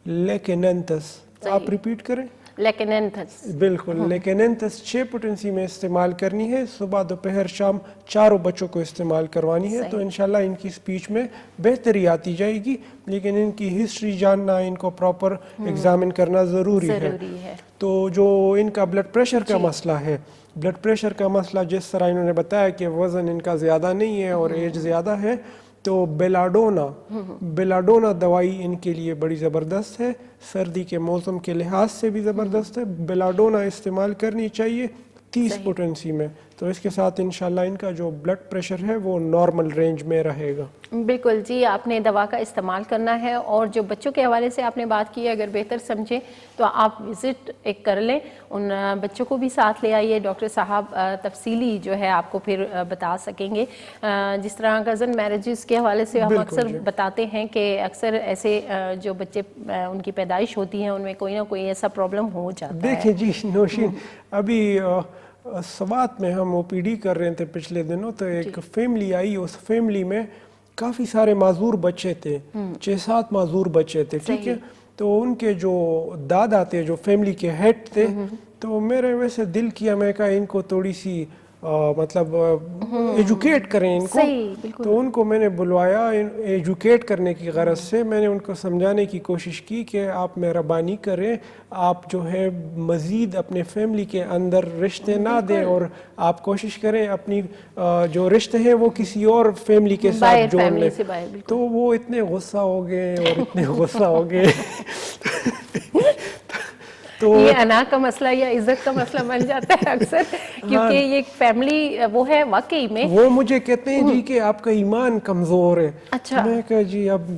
Speaker 2: لیکیننتس آپ ریپیٹ کریں.
Speaker 1: لیکیننتس.
Speaker 2: بالکل, لیکیننتس 6 پوٹنسی میں استعمال کرنی ہے. صبح, دوپہر, شام چاروں بچوں کو استعمال کروانی ہے. تو انشاءاللہ ان کی سپیچ میں بہتری آتی جائے گی, لیکن ان کی ہسٹری جاننا, ان کو پراپر ایگزامن کرنا ضروری ہے. تو جو ان کا بلڈ پریشر کا مسئلہ ہے, بلڈ پریشر کا مسئلہ جس طرح انہوں نے بتایا کہ وزن ان کا زیادہ نہیں ہے اور ایج زیادہ ہے, تو بیلاڈونا دوائی ان کے لیے بڑی زبردست ہے. سردی کے موسم کے لحاظ سے بھی زبردست ہے. بیلاڈونا استعمال کرنی چاہیے 30 پوٹنسی میں, تو اس کے ساتھ انشاءاللہ ان کا جو بلڈ پریشر ہے وہ نارمل رینج میں رہے گا.
Speaker 1: بالکل جی, آپ نے دوا کا استعمال کرنا ہے. اور جو بچوں کے حوالے سے آپ نے بات کی, اگر بہتر سمجھیں تو آپ وزٹ ایک کر لیں, ان بچوں کو بھی ساتھ لے آئیے. ڈاکٹر صاحب تفصیلی جو ہے آپ کو پھر بتا سکیں گے. جس طرح کزن میرجز کے حوالے سے ہم اکثر بتاتے ہیں کہ اکثر ایسے جو بچے ان کی پیدائش ہوتی ہیں ان میں کوئی نہ کوئی ایسا پرابلم ہو جاتا ہے.
Speaker 2: دیکھیں جی نوشین, ابھی سوات میں ہم او پی ڈی کر رہے تھے پچھلے دنوں, تو ایک فیملی آئی. اس فیملی میں کافی سارے معذور بچے تھے, 6-7 معذور بچے تھے. ٹھیک ہے, تو ان کے جو دادا تھے, جو فیملی کے ہیڈ تھے, تو میرے ویسے دل کیا, میں کہا ان کو تھوڑی سی مطلب ایجوکیٹ کریں ان کو. تو ان کو میں نے بلوایا ایجوکیٹ کرنے کی غرض سے. میں نے ان کو سمجھانے کی کوشش کی کہ آپ مہربانی کریں, آپ جو ہے مزید اپنے فیملی کے اندر رشتے نہ دیں, اور آپ کوشش کریں اپنی جو رشتے ہیں وہ کسی اور فیملی کے ساتھ جوڑ لیں. تو وہ اتنے غصہ ہو گئے اور اتنے غصہ ہو گئے.
Speaker 1: یہ انا کا مسئلہ یا عزت کا مسئلہ بن جاتا ہے اکثر, کیونکہ یہ ایک فیملی وہ ہے واقعی میں.
Speaker 2: وہ مجھے کہتے ہیں جی کہ آپ کا ایمان کمزور ہے.
Speaker 1: اچھا,
Speaker 2: میں کہا جی اب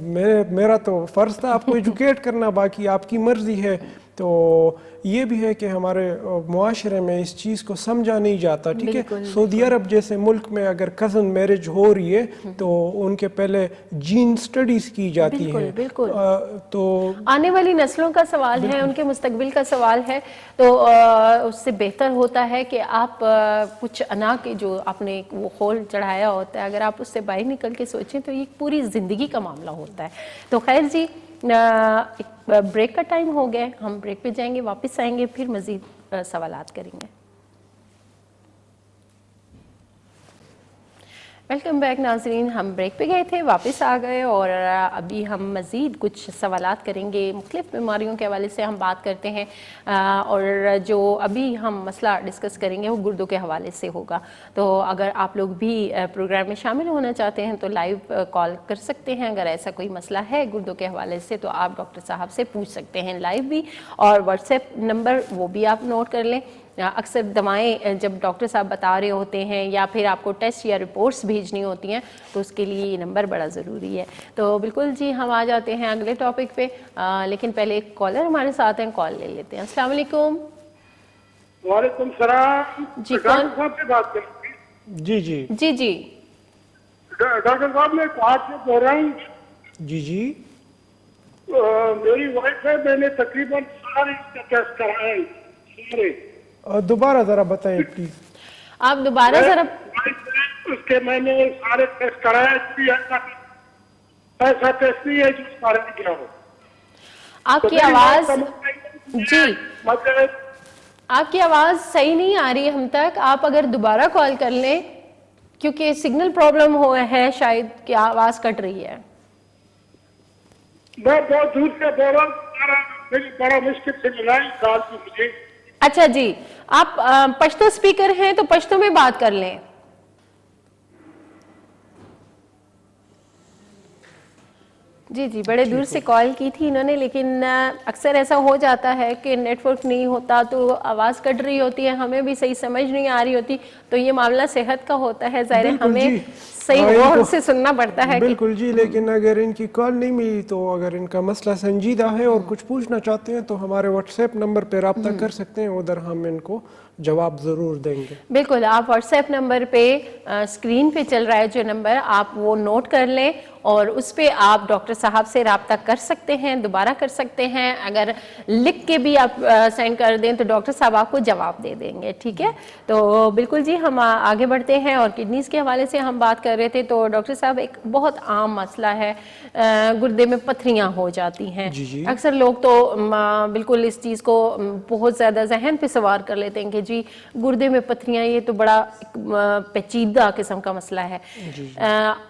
Speaker 2: میرا تو فرض تھا آپ کو ایجوکیٹ کرنا, باقی آپ کی مرضی ہے. تو یہ بھی ہے کہ ہمارے معاشرے میں اس چیز کو سمجھا نہیں جاتا. ٹھیک ہے, سعودی عرب جیسے ملک میں اگر کزن میرج ہو رہی ہے تو ان کے پہلے جین سٹڈیز کی جاتی ہے. تو
Speaker 1: آنے والی نسلوں کا سوال ہے, ان کے مستقبل کا سوال ہے, تو اس سے بہتر ہوتا ہے کہ آپ کچھ انا کے جو آپ نے وہ خول چڑھایا ہوتا ہے, اگر آپ اس سے باہر نکل کے سوچیں تو یہ پوری زندگی کا معاملہ ہوتا ہے. تو خیر جی, ایک بریک کا ٹائم ہو گیا, ہم بریک پہ جائیں گے, واپس آئیں گے, پھر مزید سوالات کریں گے. ویلکم بیک ناظرین, ہم بریک پہ گئے تھے, واپس آ گئے, اور ابھی ہم مزید کچھ سوالات کریں گے. مختلف بیماریوں کے حوالے سے ہم بات کرتے ہیں, اور جو ابھی ہم مسئلہ ڈسکس کریں گے وہ گردوں کے حوالے سے ہوگا. تو اگر آپ لوگ بھی پروگرام میں شامل ہونا چاہتے ہیں تو لائیو کال کر سکتے ہیں. اگر ایسا کوئی مسئلہ ہے گردوں کے حوالے سے تو آپ ڈاکٹر صاحب سے پوچھ سکتے ہیں لائیو بھی, اور واٹس ایپ نمبر وہ بھی آپ نوٹ کر لیں, اکثر دوائیں جب ڈاکٹر صاحب بتا رہے ہوتے ہیں یا پھر آپ کو ٹیسٹ یا رپورٹس بھیجنی ہوتی ہیں تو اس کے لیے یہ نمبر بڑا ضروری ہے. تو بالکل جی ہم آ جاتے ہیں اگلے ٹاپک پہ، لیکن پہلے ایک کالر ہمارے ساتھ ہیں، کال لے لیتے ہیں. السلام علیکم.
Speaker 8: وعلیکم السلام.
Speaker 1: جی
Speaker 8: ڈاکٹر صاحب سے بات کریں.
Speaker 2: جی جی
Speaker 1: جی جی
Speaker 8: ڈاکٹر صاحب میں پانچ سے بول رہا ہوں.
Speaker 2: جی جی
Speaker 8: میری وائف ہے، میں نے تقریباً سارے ٹیسٹ کرائے سارے.
Speaker 2: دوبارہ ذرا بتائیں پلیز.
Speaker 1: آپ دوبارہ ذرا
Speaker 8: اس کے میں نے سارے ٹیسٹ کرائے، ایسا ٹیسٹ نہیں ہے جو سارے کیا ہو.
Speaker 1: آپ کی آواز جی
Speaker 8: مطلب
Speaker 1: آپ کی آواز صحیح نہیں آ رہی ہے ہم تک. آپ اگر دوبارہ کال کر لیں کیونکہ سگنل پرابلم ہوا ہے شاید کہ آواز کٹ رہی ہے.
Speaker 8: میں بہت دور سے بول رہا ہوں، بڑا مشکل سے ملا کال کی مجھے.
Speaker 1: اچھا جی، آپ پشتو سپیکر ہیں تو پشتو میں بات کر لیں. جی جی بڑے دور سے کال کی تھی انہوں نے، لیکن اکثر ایسا ہو جاتا ہے کہ نیٹ ورک نہیں ہوتا تو آواز کٹ رہی ہوتی ہے، ہمیں بھی صحیح سمجھ نہیں آ رہی ہوتی. تو یہ معاملہ صحت کا ہوتا ہے، ظاہر ہمیں صحیح غور سے سننا پڑتا ہے.
Speaker 2: بالکل جی، لیکن اگر ان کی کال نہیں ملی تو اگر ان کا مسئلہ سنجیدہ ہے اور کچھ پوچھنا چاہتے ہیں تو ہمارے واٹس ایپ نمبر پہ رابطہ کر سکتے ہیں، ادھر ہم ان کو جواب ضرور دیں گے.
Speaker 1: بالکل، آپ واٹس ایپ نمبر پہ اسکرین پہ چل رہا ہے جو نمبر، آپ وہ نوٹ کر لیں اور اس پہ آپ ڈاکٹر صاحب سے رابطہ کر سکتے ہیں، دوبارہ کر سکتے ہیں. اگر لکھ کے بھی آپ سینڈ کر دیں تو ڈاکٹر صاحب آپ کو جواب دے دیں گے. ٹھیک ہے، تو بالکل جی ہم آگے بڑھتے ہیں. اور کڈنیز کے حوالے سے ہم بات کر رہے تھے تو ڈاکٹر صاحب ایک بہت عام مسئلہ ہے، گردے میں پتھریاں ہو جاتی ہیں. اکثر لوگ تو بالکل اس چیز کو بہت زیادہ ذہن پہ سوار کر لیتے ہیں کہ جی گردے میں پتھریاں، یہ تو بڑا پیچیدہ قسم کا مسئلہ ہے.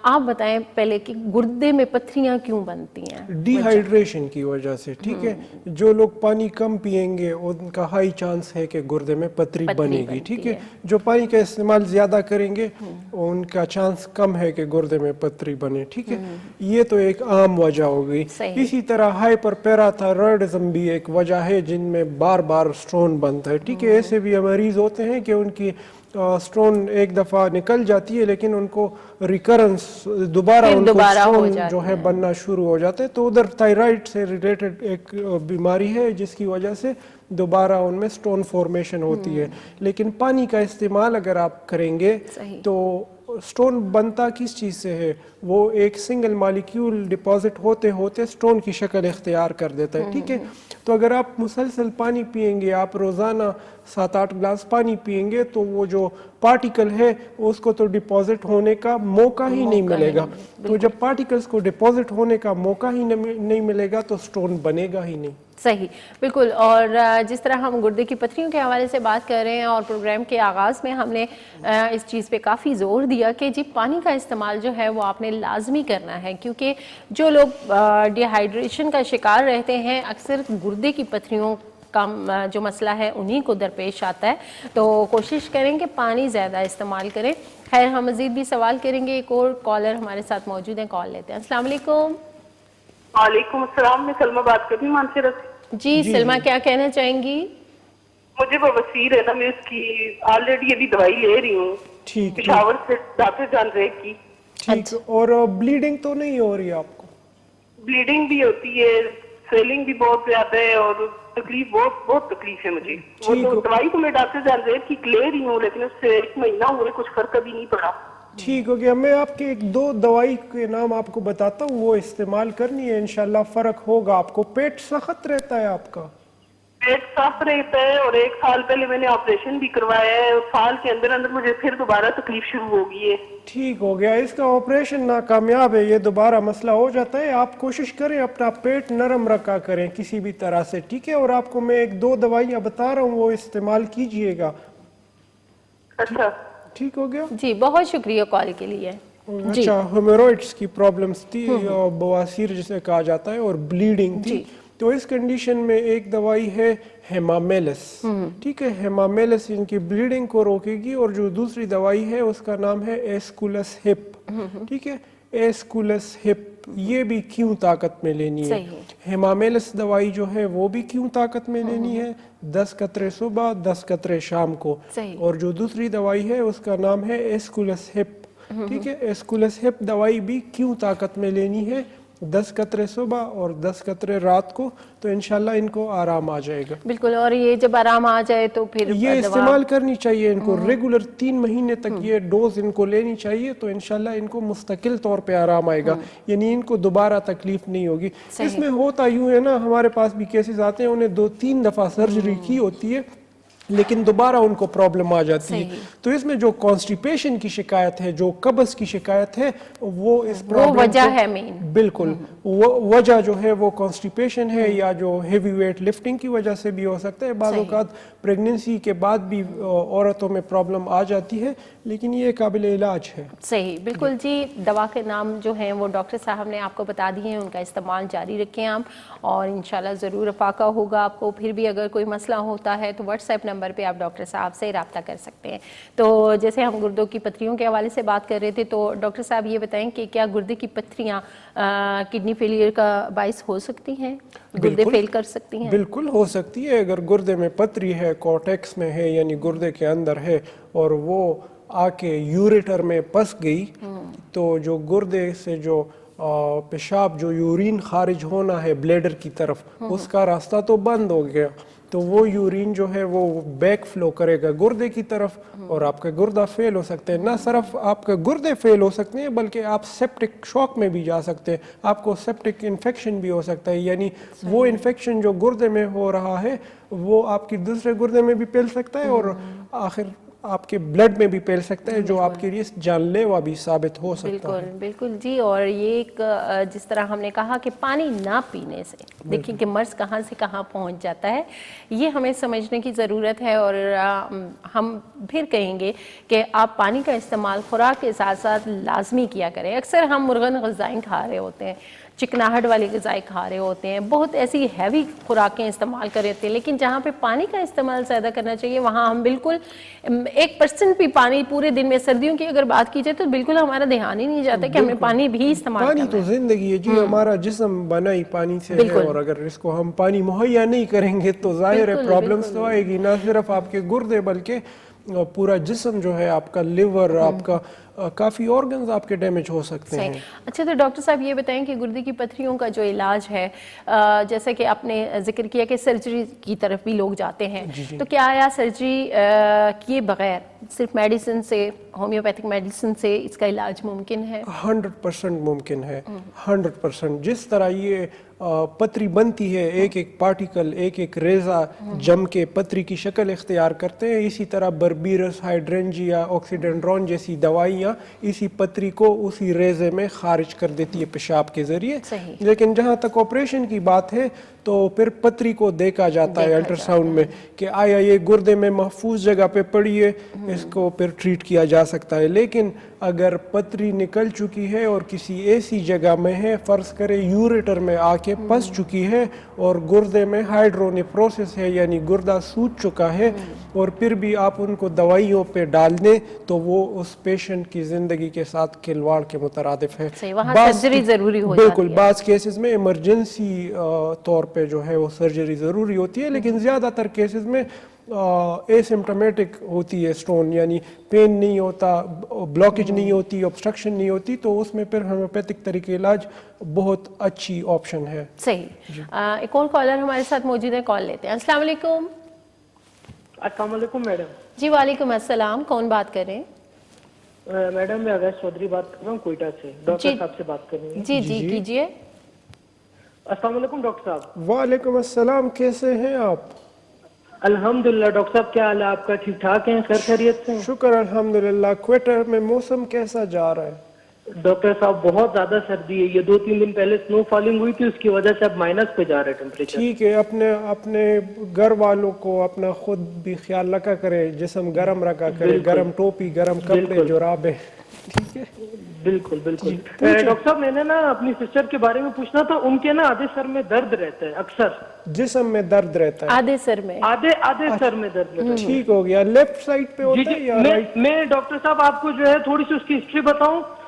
Speaker 1: آپ بتائیں پہلے کہ گردے میں پتھریاں کیوں بنتی ہیں؟
Speaker 2: ڈی ہائیڈریشن کی وجہ سے. ٹھیک ہے، جو لوگ پانی کم پیئیں گے ان کا ہائی چانس ہے کہ گردے میں پتھری بنے گی. ٹھیک ہے، جو پانی کا استعمال زیادہ کریں گے ان کا چانس کم ہے کہ گردے میں پتھری بنے. ٹھیک ہے، یہ تو ایک عام وجہ ہو گئی. اسی طرح ہائپر پیراتھائرائڈزم بھی ایک وجہ ہے جن میں بار بار اسٹون بنتا ہے. ٹھیک ہے، ایسے بھی مریض ہوتے ہیں کہ ان کی اسٹون ایک دفعہ نکل جاتی ہے لیکن ان کو ریکرنس دوبارہ ان کو اسٹون جو ہے بننا شروع ہو جاتے ہیں. تو ادھر تھائرائڈ سے ریلیٹڈ ایک بیماری ہے جس کی وجہ سے دوبارہ ان میں اسٹون فارمیشن ہوتی ہے. لیکن پانی کا استعمال اگر آپ کریں گے تو اسٹون بنتا کس چیز سے ہے؟ وہ ایک سنگل مالیکیول ڈپازٹ ہوتے ہوتے اسٹون کی شکل اختیار کر دیتا ہے. ٹھیک ہے، تو اگر آپ مسلسل پانی پئیں گے، آپ روزانہ 7-8 گلاس پانی پئیں گے تو وہ جو پارٹیکل ہے اس کو تو ڈپازٹ ہونے کا موقع ہی نہیں ملے گا. تو جب پارٹیکلز کو ڈپازٹ ہونے کا موقع ہی نہیں ملے گا تو اسٹون بنے گا ہی نہیں.
Speaker 1: صحیح، بالکل. اور جس طرح ہم گردے کی پتھریوں کے حوالے سے بات کر رہے ہیں اور پروگرام کے آغاز میں ہم نے اس چیز پہ کافی زور دیا کہ جی پانی کا استعمال جو ہے وہ آپ نے لازمی کرنا ہے، کیونکہ جو لوگ ڈی ہائیڈریشن کا شکار رہتے ہیں اکثر گردے کی پتھریوں کا جو مسئلہ ہے انہی کو درپیش آتا ہے. تو کوشش کریں کہ پانی زیادہ استعمال کریں. خیر، ہم مزید بھی سوال کریں گے. ایک اور کالر ہمارے ساتھ موجود ہیں، کال لیتے ہیں. السلام علیکم.
Speaker 7: وعلیکم السلام، میں سلمہ بات کر رہی ہوں مانسہرہ سے.
Speaker 1: جی سلمہ، کیا کہنا چاہیں گی؟
Speaker 7: مجھے بواسیر ہے نا، میں اس کی آلریڈی ابھی دوائی لے رہی ہوں پشاور سے ڈاکٹر جان ریک کی.
Speaker 2: ٹھیک، اور بلیڈنگ تو نہیں ہو رہی آپ کو؟
Speaker 7: بلیڈنگ بھی ہوتی ہے، سویلنگ بھی بہت زیادہ ہے اور تکلیف بہت تکلیف ہے مجھے. وہ تو دوائی تو میں ڈاکٹر جان ریک کی لے رہی ہوں لیکن اس سے 1 مہینہ ہوئے کچھ فرق ابھی نہیں پڑا.
Speaker 2: ٹھیک ہو گیا، میں آپ کے 1-2 دوائی کے نام آپ کو بتاتا ہوں، وہ استعمال کرنی ہے، انشاءاللہ فرق ہوگا آپ کو. پیٹ سخت رہتا ہے آپ کا؟
Speaker 7: پیٹ صاف رہتا ہے اور 1 سال پہلے میں نے آپریشن بھی کروایا ہے اور سال کے اندر اندر مجھے پھر دوبارہ تکلیف شروع ہو گئی ہے.
Speaker 2: ٹھیک ہو گیا، اس کا آپریشن ناکامیاب ہے، یہ دوبارہ مسئلہ ہو جاتا ہے. آپ کوشش کریں اپنا پیٹ نرم رکھا کریں کسی بھی طرح سے. ٹھیک ہے، اور آپ کو میں 1-2 دوائیاں بتا رہا ہوں، وہ استعمال کیجئے گا.
Speaker 7: اچھا،
Speaker 2: ٹھیک ہو گیا
Speaker 1: جی، بہت شکریہ کال کے لیے.
Speaker 2: اچھا، ہیموروئڈز کی پرابلمز تھی، بواسیر جسے کہا جاتا ہے، اور بلیڈنگ تھی. تو اس کنڈیشن میں ایک دوائی ہے ہیمامیلس. ٹھیک ہے، ہیمامیلس ان کی بلیڈنگ کو روکے گی. اور جو دوسری دوائی ہے اس کا نام ہے ایسکولس ہپ. ٹھیک ہے، ایسکولس ہپ یہ بھی کیوں طاقت میں لینی ہے. ہیمامیلس دوائی جو ہے وہ بھی کیوں طاقت میں لینی ہے, 10 قطرے صبح 10 قطرے شام کو. اور جو دوسری دوائی ہے اس کا نام ہے ایسکولس ہپ. ٹھیک ہے, ایسکولس ہپ دوائی بھی کیوں طاقت میں لینی ہے, 10 قطرے صبح اور 10 قطرے رات کو, تو انشاءاللہ ان کو آرام آ جائے گا.
Speaker 1: بالکل, اور یہ جب آرام آ جائے تو پھر
Speaker 2: یہ استعمال کرنی چاہیے ان کو ریگولر 3 مہینے تک یہ ڈوز ان کو لینی چاہیے, تو انشاءاللہ ان کو مستقل طور پہ آرام آئے گا, یعنی ان کو دوبارہ تکلیف نہیں ہوگی. اس میں ہوتا یوں ہے نا, ہمارے پاس بھی کیسز آتے ہیں انہیں 2-3 دفعہ سرجری کی ہوتی ہے لیکن دوبارہ ان کو پرابلم آ جاتی ہے. تو اس میں جو کانسٹیپیشن کی شکایت ہے, جو قبض کی شکایت ہے, وہ اس پرابلم
Speaker 1: وجہ ہے مین.
Speaker 2: بالکل وجہ جو ہے وہ کانسٹیپیشن ہے, یا جو ہیوی ویٹ لفٹنگ کی وجہ سے بھی ہو سکتا ہے. بعض اوقات پریگننسی کے بعد بھی عورتوں میں پرابلم آ جاتی ہے, لیکن یہ قابل علاج ہے.
Speaker 1: صحیح, بالکل جی. دوا کے نام جو ہیں وہ ڈاکٹر صاحب نے آپ کو بتا دیے ہیں, ان کا استعمال جاری رکھیں آپ, اور انشاءاللہ ضرور افاقہ ہوگا آپ کو. پھر بھی اگر کوئی مسئلہ ہوتا ہے تو واٹس ایپ نمبر پہ آپ ڈاکٹر صاحب سے رابطہ کر سکتے ہیں. تو جیسے ہم گردوں کی پتھریوں کے حوالے سے بات کر رہے تھے, تو ڈاکٹر صاحب یہ بتائیں کہ کیا گردے کی پتھریاں کڈنی فیلئر کا باعث ہو سکتی ہیں, گردے فیل کر سکتی ہیں؟
Speaker 2: بالکل ہو سکتی ہے. اگر گردے میں پتھری ہے, کارٹیکس میں ہے, یعنی گردے کے اندر ہے, اور وہ آ کے یوریٹر میں پس گئی, تو جو گردے سے جو پیشاب جو یورین خارج ہونا ہے بلیڈر کی طرف, اس کا راستہ تو بند ہو گیا, تو وہ یورین جو ہے وہ بیک فلو کرے گا گردے کی طرف, اور آپ کا گردہ فیل ہو سکتے ہیں. نہ صرف آپ کا گردے فیل ہو سکتے ہیں بلکہ آپ سیپٹک شوک میں بھی جا سکتے ہیں, آپ کو سیپٹک انفیکشن بھی ہو سکتا ہے, یعنی وہ انفیکشن جو گردے میں ہو رہا ہے وہ آپ کی دوسرے گردے میں بھی پھیل سکتا ہے, اور آخر آپ کے بلڈ میں بھی پھیل سکتا ہے, جو آپ کے لیے جان لیوا بھی ثابت ہو سکتا ہے.
Speaker 1: بالکل جی. اور یہ ایک جس طرح ہم نے کہا کہ پانی نہ پینے سے دیکھیں کہ مرض کہاں سے کہاں پہنچ جاتا ہے, یہ ہمیں سمجھنے کی ضرورت ہے. اور ہم پھر کہیں گے کہ آپ پانی کا استعمال خوراک کے ساتھ ساتھ لازمی کیا کریں. اکثر ہم مرغن غذائیں کھا رہے ہوتے ہیں, چکناہٹ والی غذائیں کھا رہے ہوتے ہیں, بہت ایسی ہیوی خوراکیں استعمال کر رہے ہوتے ہیں, لیکن جہاں پہ پانی کا استعمال زیادہ کرنا چاہیے وہاں ہم بالکل 1% بھی پانی پورے دن میں, سردیوں کی اگر بات کی جائے تو بالکل ہمارا دھیان ہی نہیں جاتا کہ ہمیں پانی بھی استعمال کرنا ہے.
Speaker 2: پانی تو زندگی ہے جی, ہمارا جسم بنا ہی پانی سے ہے, اور اگر اس کو ہم پانی مہیا نہیں کریں گے تو ظاہر ہے پرابلمس تو آئے گی. نہ صرف آپ کے گردے بلکہ پورا جسم جو ہے, آپ کا لیور, آپ کا کافی آرگنز آپ کے ڈیمیج ہو سکتے ہیں.
Speaker 1: اچھا, تو ڈاکٹر صاحب یہ بتائیں کہ گردے کی پتھریوں کا جو علاج ہے, جیسا کہ آپ نے ذکر کیا کہ سرجری کی طرف بھی لوگ جاتے ہیں, تو کیا آیا سرجری کیے بغیر صرف میڈیسن سے, ہومیوپیتھک میڈیسن سے اس کا علاج ممکن ہے؟
Speaker 2: 100% ممکن ہے, 100%. جس طرح یہ پتری بنتی ہے, ایک ایک پارٹیکل, ایک ایک ریزہ جم کے پتری کی شکل اختیار کرتے ہیں, اسی طرح بربیرس, ہائیڈرینجیا, آکسیڈنڈرون جیسی دوائیاں اسی پتری کو اسی ریزے میں خارج کر دیتی ہے پیشاب کے ذریعے. لیکن جہاں تک آپریشن کی بات ہے تو پھر پتری کو دیکھا جاتا ہے الٹرا ساؤنڈ میں کہ آیا یہ گردے میں محفوظ جگہ پہ پڑی ہے, اس کو پھر ٹریٹ کیا جا سکتا ہے. لیکن اگر پتری نکل چکی ہے اور کسی ایسی جگہ میں ہے, فرض کرے یوریٹر میں آ کے پس چکی ہے, اور گردے میں ہائیڈرونیفروسس ہے, یعنی گردہ سوج چکا ہے, اور پھر بھی آپ ان کو دوائیوں پہ ڈال دیں, تو وہ اس پیشنٹ کی زندگی کے ساتھ کھلواڑ کے مترادف ہے.
Speaker 1: سرجری ضروری ہو جاتی ہے.
Speaker 2: بالکل, بعض کیسز میں ایمرجنسی طور پہ جو ہے وہ سرجری ضروری ہوتی ہے, لیکن زیادہ تر کیسز میں ایسمپٹومیٹک ہوتی ہے اسٹون, یعنی پین نہیں ہوتا, بلاکیج نہیں ہوتی, obstruction نہیں ہوتی, تو اس میں پھر ہومیوپیتھک طریقے علاج بہت اچھی آپشن ہے.
Speaker 1: صحیح. ایک اور کالر ہمارے ساتھ موجود ہے, کال لیتے ہیں. السلام علیکم.
Speaker 9: السلام علیکم میڈم.
Speaker 1: جی وعلیکم السلام, کون بات کر رہے ہیں؟
Speaker 9: میڈم میں اویس چودھری بات کر رہا ہوں کوئٹہ سے, ڈاکٹر صاحب سے بات کر رہی ہوں.
Speaker 1: جی جی کیجیے.
Speaker 9: السلام علیکم ڈاکٹر صاحب.
Speaker 2: وعلیکم السلام, کیسے ہیں آپ؟
Speaker 9: الحمدللہ. ڈاکٹر صاحب کیا حال ہے آپ کا, ٹھیک ٹھاک ہیں, خیر خیریت سے؟
Speaker 2: شکر الحمدللہ. کوئٹہ میں موسم کیسا جا رہا ہے؟
Speaker 9: ڈاکٹر صاحب بہت زیادہ سردی ہے, یہ 2-3 دن پہلے سنو فالنگ ہوئی تھی, اس کی وجہ سے اب مائنس پہ جا رہا ہے ٹیمپریچر.
Speaker 2: ٹھیک ہے, اپنے گھر والوں کو اپنا خود بھی خیال رکھا کرے, جسم گرم رکھا کرے, گرم ٹوپی, گرم کپڑے, جرابیں. ٹھیک ہے,
Speaker 9: بالکل بالکل. ڈاکٹر صاحب میں نے نا اپنی سسٹر کے بارے میں پوچھنا تھا, ان کے نا آدھے سر میں درد رہتا ہے, اکثر
Speaker 2: جسم میں درد رہتا ہے,
Speaker 1: آدھے سر میں,
Speaker 9: آدھے سر میں درد رہتا ہے.
Speaker 2: ٹھیک ہو گیا, لیفٹ سائڈ پہ ہوتا ہے یا رائٹ؟
Speaker 9: میں ڈاکٹر صاحب آپ کو جو ہے تھوڑی سی اس کی ہسٹری بتاؤں,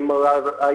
Speaker 10: MRI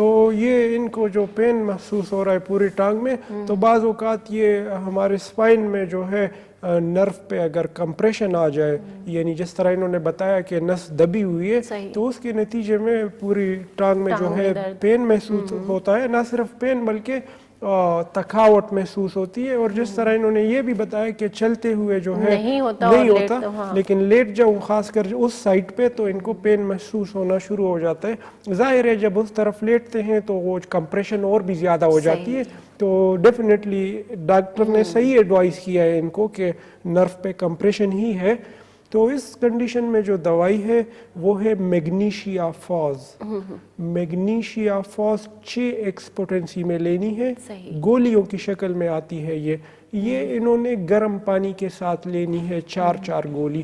Speaker 2: تو یہ ان کو جو پین محسوس ہو رہا ہے پوری ٹانگ میں، تو بعض اوقات یہ ہمارے اسپائن میں جو ہے نرو پہ اگر کمپریشن آ جائے، یعنی جس طرح انہوں نے بتایا کہ نس دبی ہوئی ہے، تو اس کے نتیجے میں پوری ٹانگ میں جو ہے پین محسوس ہوتا ہے، نہ صرف پین بلکہ تھکاوٹ محسوس ہوتی ہے، اور جس طرح انہوں نے یہ بھی بتایا کہ چلتے ہوئے جو ہے نہیں ہوتا، لیکن لیٹ جاؤ خاص کر اس سائٹ پہ تو ان کو پین محسوس ہونا شروع ہو جاتا ہے۔ ظاہر ہے جب اس طرف لیٹتے ہیں تو وہ کمپریشن اور بھی زیادہ ہو جاتی ہے، تو ڈیفینیٹلی ڈاکٹر نے صحیح ایڈوائز کیا ہے ان کو کہ نرو پہ کمپریشن ہی ہے۔ تو اس کنڈیشن میں جو دوائی ہے وہ ہے میگنیشیا فاز۔ میگنیشیا فاز 6x پوٹنسی میں لینی ہے، گولیوں کی شکل میں آتی ہے یہ انہوں نے گرم پانی کے ساتھ لینی ہے 4 گولی،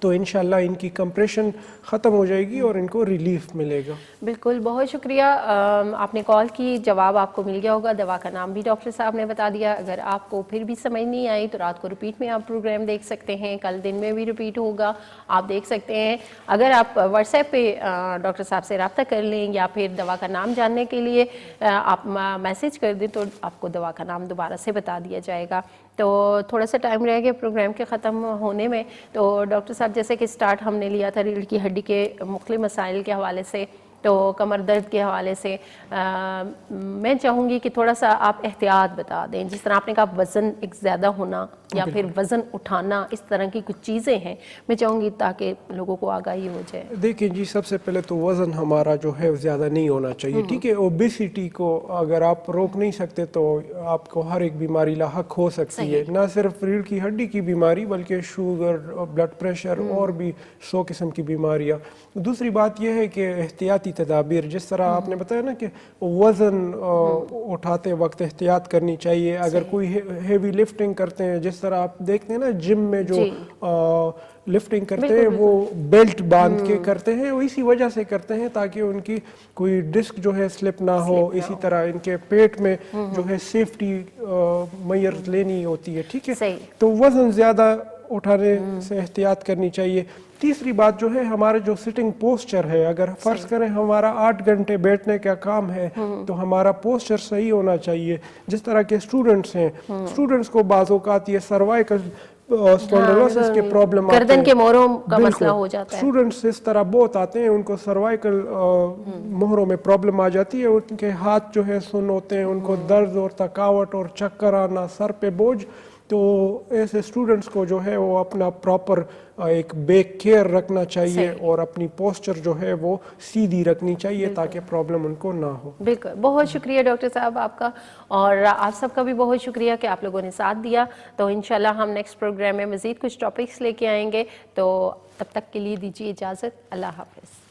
Speaker 2: تو انشاءاللہ ان کی کمپریشن ختم ہو جائے گی اور ان کو ریلیف ملے گا۔
Speaker 1: بالکل، بہت شکریہ، آپ نے کال کی، جواب آپ کو مل گیا ہوگا، دوا کا نام بھی ڈاکٹر صاحب نے بتا دیا۔ اگر آپ کو پھر بھی سمجھ نہیں آئی تو رات کو ریپیٹ میں آپ پروگرام دیکھ سکتے ہیں، کل دن میں بھی ریپیٹ ہوگا، آپ دیکھ سکتے ہیں۔ اگر آپ واٹس ایپ پہ ڈاکٹر صاحب سے رابطہ کر لیں یا پھر دوا کا نام جاننے کے لیے آپ میسج کر دیں تو آپ کو دوا کا نام دوبارہ سے بتا دیا جائے گا۔ تو تھوڑا سا ٹائم رہ گیا پروگرام کے ختم ہونے میں، تو ڈاکٹر صاحب جیسے کہ سٹارٹ ہم نے لیا تھا ریڑھ کی ہڈی کے مختلف مسائل کے حوالے سے، تو کمر درد کے حوالے سے میں چاہوں گی کہ تھوڑا سا آپ احتیاط بتا دیں، جس طرح آپ نے کہا وزن ایک زیادہ ہونا یا پھر وزن اٹھانا، اس طرح کی کچھ چیزیں ہیں، میں چاہوں گی تاکہ لوگوں کو آگاہی ہو جائے۔
Speaker 2: دیکھیں جی، سب سے پہلے تو وزن ہمارا جو ہے زیادہ نہیں ہونا چاہیے، ٹھیک ہے۔ اوبیسٹی کو اگر آپ روک نہیں سکتے تو آپ کو ہر ایک بیماری لاحق ہو سکتی ہے، نہ صرف ریڑھ کی ہڈی کی بیماری بلکہ شوگر، بلڈ پریشر اور بھی 100 قسم کی بیماریاں۔ دوسری بات یہ ہے کہ احتیاطی تدابیر، جس طرح آپ نے بتایا نا کہ وزن اٹھاتے وقت احتیاط کرنی چاہیے، اگر کوئی ہیوی لفٹنگ کرتے ہیں، جس طرح آپ دیکھتے ہیں نا جم میں جو لفٹنگ کرتے ہیں وہ بیلٹ باندھ کے کرتے ہیں، وہ اسی وجہ سے کرتے ہیں تاکہ ان کی کوئی ڈسک جو ہے سلپ نہ ہو، اسی طرح ان کے پیٹ میں جو ہے سیفٹی میئر لینی ہوتی ہے، ٹھیک ہے۔ تو وزن زیادہ اٹھانے سے احتیاط کرنی چاہیے۔ تیسری بات جو ہے ہمارا جو سٹنگ پوسچر ہے، اگر فرض کریں ہمارا 8 گھنٹے بیٹھنے کا کام ہے تو ہمارا پوسچر صحیح ہونا چاہیے۔ جس طرح کے اسٹوڈنٹس ہیں، اسٹوڈنٹس کو بعض اوقات یہ سروائکل اسپونڈلوسس کے پرابلم آتے ہیں،
Speaker 1: گردن کے مہروں کا مسئلہ ہو جاتا ہے،
Speaker 2: اسٹوڈنٹس اس طرح بہت آتے ہیں، ان کو سروائکل مہروں میں پرابلم آ جاتی ہے، ان کے ہاتھ جو ہے سن ہوتے ہیں، ان کو درد اور تھکاوٹ اور چکر آنا، سر پہ بوجھ۔ تو ایسے اسٹوڈنٹس کو جو ہے وہ اپنا پراپر ایک بیک کیئر رکھنا چاہیے اور اپنی پوسچر جو ہے وہ سیدھی رکھنی چاہیے تاکہ پرابلم ان کو نہ ہو۔
Speaker 1: بالکل، بہت شکریہ ڈاکٹر صاحب آپ کا، اور آپ سب کا بھی بہت شکریہ کہ آپ لوگوں نے ساتھ دیا۔ تو انشاءاللہ ہم نیکسٹ پروگرام میں مزید کچھ ٹاپکس لے کے آئیں گے، تو تب تک کے لیے دیجیے اجازت، اللہ حافظ۔